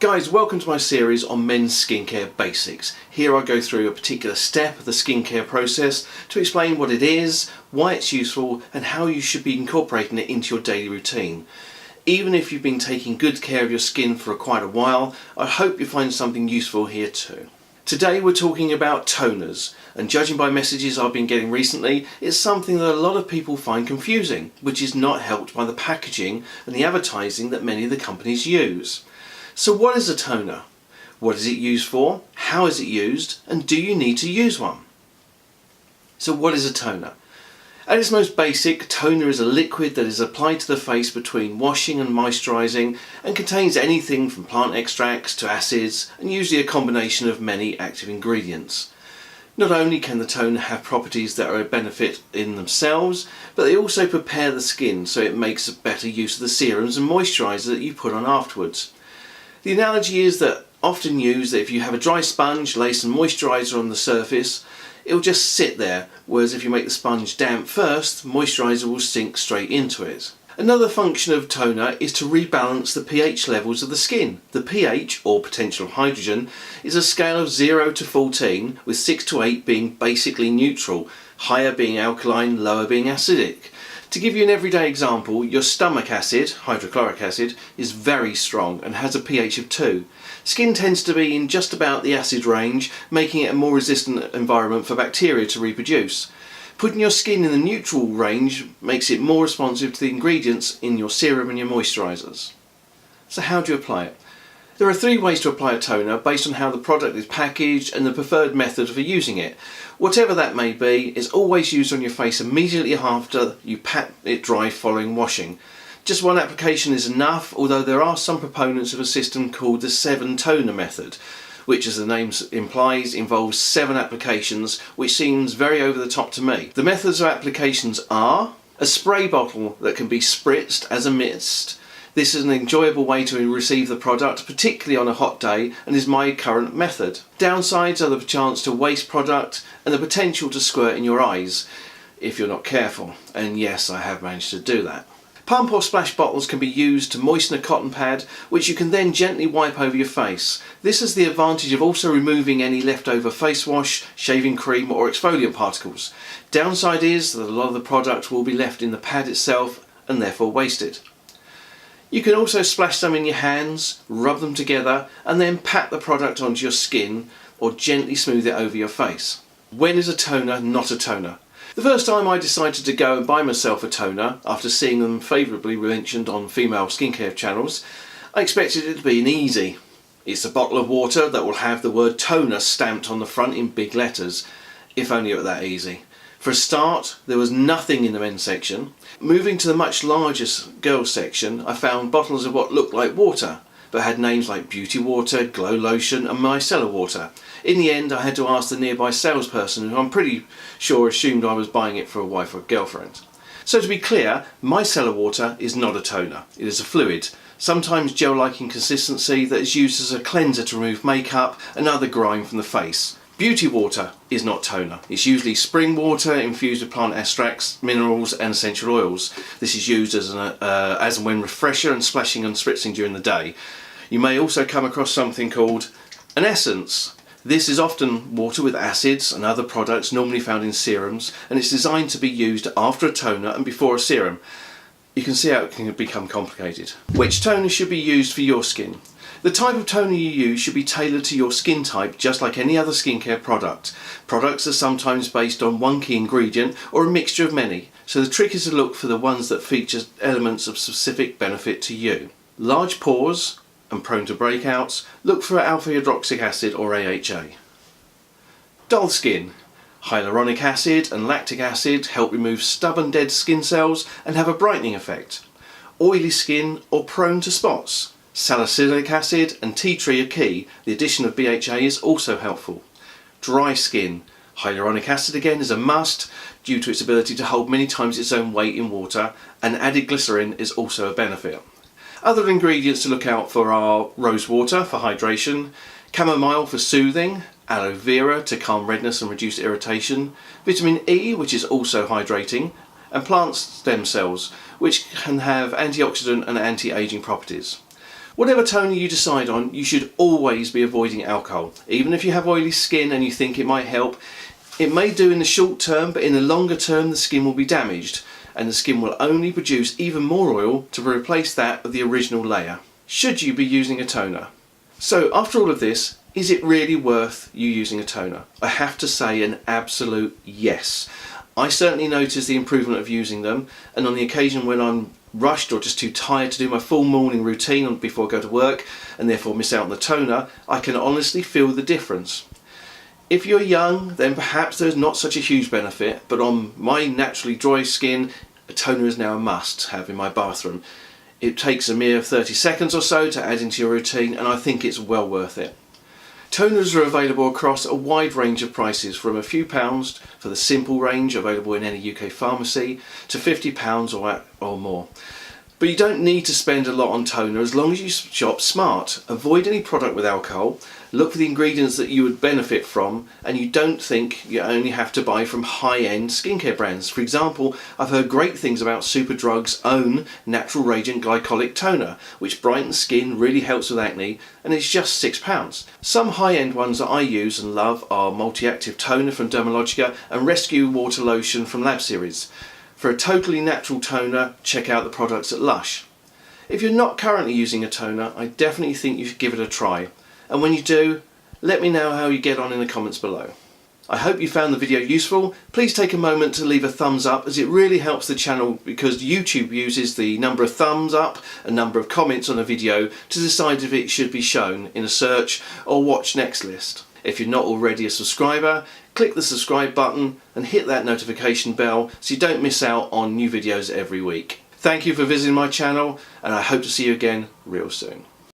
Guys, welcome to my series on men's skincare basics. Here I go through a particular step of the skincare process to explain what it is, why it's useful and how you should be incorporating it into your daily routine. Even if you've been taking good care of your skin for quite a while, I hope you find something useful here too. Today we're talking about toners, and judging by messages I've been getting recently, it's something that a lot of people find confusing, which is not helped by the packaging and the advertising that many of the companies use. So what is a toner? What is it used for? How is it used? And do you need to use one? So what is a toner? At its most basic, toner is a liquid that is applied to the face between washing and moisturising and contains anything from plant extracts to acids and usually a combination of many active ingredients. Not only can the toner have properties that are a benefit in themselves, but they also prepare the skin so it makes a better use of the serums and moisturiser that you put on afterwards. The analogy is that often used that if you have a dry sponge, lay some moisturiser on the surface, it will just sit there, whereas if you make the sponge damp first, moisturiser will sink straight into it. Another function of toner is to rebalance the pH levels of the skin. The pH, or potential hydrogen, is a scale of 0 to 14, with 6 to 8 being basically neutral, higher being alkaline, lower being acidic. To give you an everyday example, your stomach acid, hydrochloric acid, is very strong and has a pH of 2. Skin tends to be in just about the acid range, making it a more resistant environment for bacteria to reproduce. Putting your skin in the neutral range makes it more responsive to the ingredients in your serum and your moisturisers. So how do you apply it? There are 3 ways to apply a toner based on how the product is packaged and the preferred method for using it. Whatever that may be, it's always used on your face immediately after you pat it dry following washing. Just one application is enough, although there are some proponents of a system called the 7 toner method, which, as the name implies, involves 7 applications, which seems very over the top to me. The methods of applications are a spray bottle that can be spritzed as a mist. This is an enjoyable way to receive the product, particularly on a hot day, and is my current method. Downsides are the chance to waste product and the potential to squirt in your eyes, if you're not careful. And yes, I have managed to do that. Pump or splash bottles can be used to moisten a cotton pad, which you can then gently wipe over your face. This has the advantage of also removing any leftover face wash, shaving cream or exfoliant particles. Downside is that a lot of the product will be left in the pad itself and therefore wasted. You can also splash some in your hands, rub them together and then pat the product onto your skin or gently smooth it over your face. When is a toner not a toner? The first time I decided to go and buy myself a toner, after seeing them favourably mentioned on female skincare channels, I expected it to be an easy. It's a bottle of water that will have the word toner stamped on the front in big letters, if only it were that easy. For a start, there was nothing in the men's section. Moving to the much larger girls section, I found bottles of what looked like water, but had names like Beauty Water, Glow Lotion and Micellar Water. In the end, I had to ask the nearby salesperson, who I'm pretty sure assumed I was buying it for a wife or girlfriend. So to be clear, Micellar Water is not a toner. It is a fluid, sometimes gel-like in consistency, that is used as a cleanser to remove makeup and other grime from the face. Beauty Water is not toner. It's usually spring water infused with plant extracts, minerals and essential oils. This is used as and when refresher and splashing and spritzing during the day. You may also come across something called an essence. This is often water with acids and other products normally found in serums, and it's designed to be used after a toner and before a serum. You can see how it can become complicated. Which toner should be used for your skin? The type of toner you use should be tailored to your skin type, just like any other skincare product. Products are sometimes based on one key ingredient or a mixture of many, so the trick is to look for the ones that feature elements of specific benefit to you. Large pores and prone to breakouts, look for alpha hydroxy acid or AHA. Dull skin. Hyaluronic acid and lactic acid help remove stubborn dead skin cells and have a brightening effect. Oily skin or prone to spots. Salicylic acid and tea tree are key. The addition of BHA is also helpful. Dry skin. Hyaluronic acid again is a must due to its ability to hold many times its own weight in water, and added glycerin is also a benefit. Other ingredients to look out for are rose water for hydration, chamomile for soothing, aloe vera to calm redness and reduce irritation, vitamin E, which is also hydrating, and plant stem cells, which can have antioxidant and anti-aging properties. Whatever toner you decide on, you should always be avoiding alcohol. Even if you have oily skin and you think it might help, it may do in the short term, but in the longer term the skin will be damaged and the skin will only produce even more oil to replace that of the original layer. Should you be using a toner? So after all of this, is it really worth you using a toner? I have to say an absolute yes. I certainly notice the improvement of using them, and on the occasion when I'm rushed or just too tired to do my full morning routine before I go to work and therefore miss out on the toner, I can honestly feel the difference. If you're young, then perhaps there's not such a huge benefit, but on my naturally dry skin, a toner is now a must have in my bathroom. It takes a mere 30 seconds or so to add into your routine, and I think it's well worth it. Toners are available across a wide range of prices, from a few pounds for the simple range available in any UK pharmacy to £50 or more. But you don't need to spend a lot on toner as long as you shop smart. Avoid any product with alcohol, look for the ingredients that you would benefit from, and you don't think you only have to buy from high-end skincare brands. For example, I've heard great things about Superdrug's own natural radiant glycolic toner, which brightens skin, really helps with acne, and it's just £6. Some high-end ones that I use and love are Multi-Active Toner from Dermalogica and Rescue Water Lotion from Lab Series. For a totally natural toner, check out the products at Lush. If you're not currently using a toner, I definitely think you should give it a try. And when you do, let me know how you get on in the comments below. I hope you found the video useful. Please take a moment to leave a thumbs up, as it really helps the channel, because YouTube uses the number of thumbs up and number of comments on a video to decide if it should be shown in a search or watch next list. If you're not already a subscriber, click the subscribe button and hit that notification bell so you don't miss out on new videos every week. Thank you for visiting my channel, and I hope to see you again real soon.